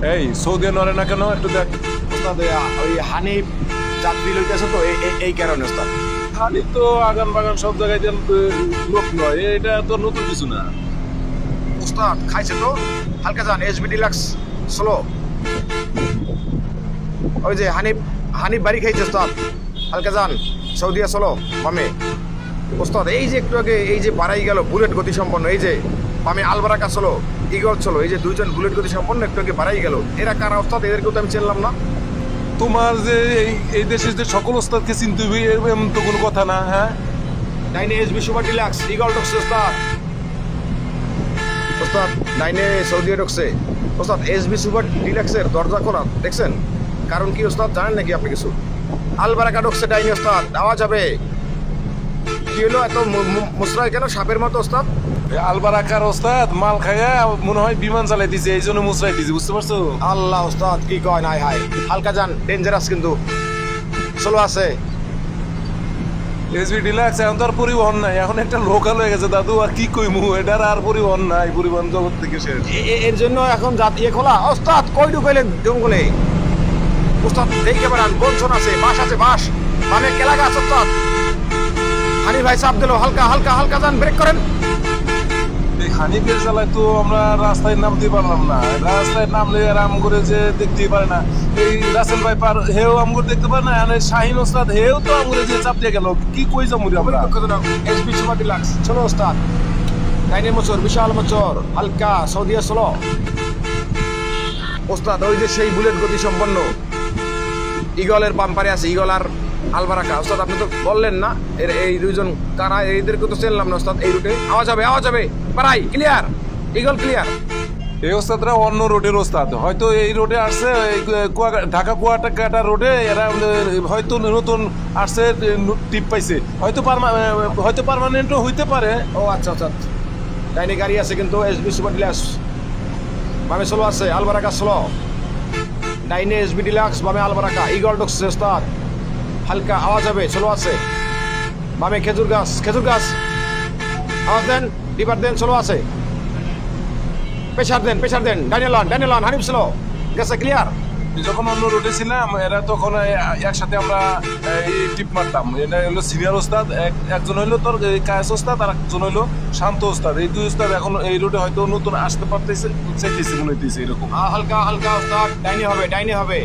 এই সৌদি নরে না কেন একটু দেখ। ওস্তাদ ওই হানিফ যাত্রী লইতেছে তো এই কারণে ওস্তাদ। হানিফ তো আগান বাগান সব জায়গায় যেন লোক নয়, এটা তো নতুন কিছু না। ওস্তাদ খাইছে তো হালকা যান এসবি ডিলাক্স স্লো। ওই যে হানিফ বাড়ি খাইছে ওস্তাদ, হালকা যান সৌদিয়া চলো বামে। ওস্তাদ এই যে একটু আগে এই যে বাড়াই গেল বুলেট গতি সম্পন্ন, এই যে বামে আলবারাকা চলো ইগল চলো, এই যে দুইজন বুলেট গতি সম্পন্ন একটু আগে বাড়াই গেল, এরা কারা ওস্তাদ? এদেরকেও তো আমি চিনলাম না। তোমার যে এই দেশের যে সকল ওস্তাদকে চিনতে হবে এরকম তো কোনো কথা না। হ্যাঁ ডাইনে এসবি সুপার ডিলাক্স ইগল ঢুকছে ওস্তাদ। ওস্তাদ ডাইনে সৌদিয়া ঢুকছে ওস্তাদ। এসবি সুপার ডিলাক্সের দরজা খোলা দেখছেন? কারণ কি ওস্তাদ জানেন নাকি আপনি কিছু? আলবারাকা ঢুকছে ডাইনে ওস্তাদ, আওয়াজ হবে। কি হলো এত মুসরাই কেন সাপের মতো ওস্তাদ? আলবারাকার ওস্তাদ মাল খাইয়া মনে হয় বিমান চালাই দিছে, এই জন্য মুসরাই দিছে, বুঝতে পারছো? আল্লাহ ওস্তাদ কি কয় নাই হাই হালকা যান ডেঞ্জারাস কিন্তু চলো আছে। এসবি ডিলাক্স এখন তো আর পরিবহন নাই, এখন একটা লোকাল হয়ে গেছে দাদু, আর কি কইমু, এটার আর পরিবহন নাই, পরিবহন জগৎ থেকে শেষ। এর জন্য এখন ইয়ে খোলা ওস্তাদ। কই ঢুকাইলেন জঙ্গলে ওস্তাদ? দেখে বেড়ান বনশন আছে, বাস আছে, বাস মানে কেলা গাছ ওস্তাদ। হানি ভাই চাপ দিল, হালকা হালকা হালকা যান ব্রেক করেন। এই হানিফের জ্বালায় তো আমরা রাস্তায় নামতে পারলাম না, রাস্তায় নামলে আরাম করে যে দেখতেই পারে না। এই রাসেল ভাই পার হেও আম করে দেখতে পারে না, শাহিন ওস্তাদ হেও তো আম করে যে চাপ দিয়ে গেল, কি কই যাবো আমরা? এসবি সুপার ডিলাক্স চলো ওস্তাদ। ডাইনে মোচর বিশাল মোচর হালকা সৌদিয়া চলো ওস্তাদ। ওই যে সেই বুলেট গতি সম্পন্ন ইগলের বাম্পারে আছে, ইগল আর আলবারাকা ওস্তাদ। আপনি তো বললেন না এই দুইজন কারা, এইদেরকে তো চিনলাম না ওস্তাদ। এই রুটে আওয়াজ হবে পারাই ক্লিয়ার, ইগল ক্লিয়ার। এই ওস্তাদরা অন্য রোডের ওস্তাদ, হয়তো এই রোডে আসছে ঢাকা কুয়াকাটা রোডে, এরা হয়তো নতুন আসছে টিপ পাইছে, হয়তো পার্মানেন্টও হইতে পারে। ও আচ্ছা আচ্ছা। ডাইনে গাড়ি আছে কিন্তু এসবি সুপার ডিলাক্স, বামে স্লো আছে আলবারাকা স্লো। ডাইনে এসবি ডিলাক্স বামে আলবারাকা ইগল ঢুকছে ওস্তাদ, হালকা আওয়াজ হবে স্লো আছে। বামে খেজুর গাছ আওয়াজ দেন, ডিবার দেন স্লো আছে। প্রেশার দেন ডাইনে লন হানিফ স্লো গেছে ক্লিয়ার। যখন অন্য রোডে ছিলাম এরা তখন একসাথে আমরা টিপ মারতাম। এটা হলো সিনিয়র ওস্তাদ, একজন হইলো তোর কায়েস ওস্তাদ আর একজন হইলো শান্ত ওস্তাদ। এই দুই ওস্তাদ এখন এই রোডে হয়তো নতুন আসতে পারতেছে, চাইতেছে মনে হইতেছে এরকম। হালকা ওস্তাদ ডাইনে হবে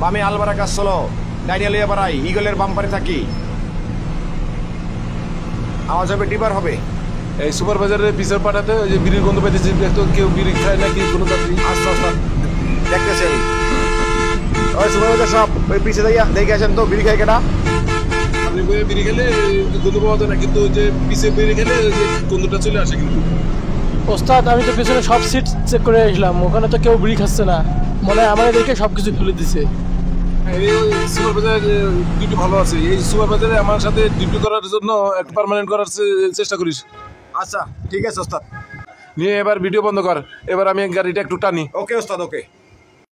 বামে আলবারাকা চলো। ডাইনে লিয়ে বাড়াই ইগলের বাম্পারে থাকি, আওয়াজ হবে ডিবার হবে। এই সুপারভাইজারের পিছনে পাঠাতে ওই যে বিড়ির গন্ধ পাইতেছি, দেখতো কেউ বিড়ি খায় নাকি কোনো যাত্রী। আচ্ছা ওস্তাদ দেখতেছেন ওই সুপারভাইজার সব ওই পিছে দেখে আসেন তো বিড়ি খাই কেটা। আপনি বিড়ি খেলে গন্ধ পাওয়া যায় না, কিন্তু যে পিছে বিড়ি খেলে গন্ধটা চলে আসে। কিন্তু ওস্তাদ আমি তো পিছনে সব সিট চেক করে আসলাম, ওখানে তো কেউ বিড়ি খাচ্ছে না, মনে হয় আমার দেখে সব কিছু ফেলে দিছে। এই সুপারভাইজার ডিউটি ভালো আছে, এই সুপারভাইজারে আমার সাথে ডিউটি করার জন্য একটা পার্মানেন্ট করার চেষ্টা করিস। আচ্ছা ঠিক আছে ওস্তাদ। নিয়ে এবার ভিডিও বন্ধ কর, এবার আমি গাড়িটা একটু টানি। ওকে ওস্তাদ ওকে।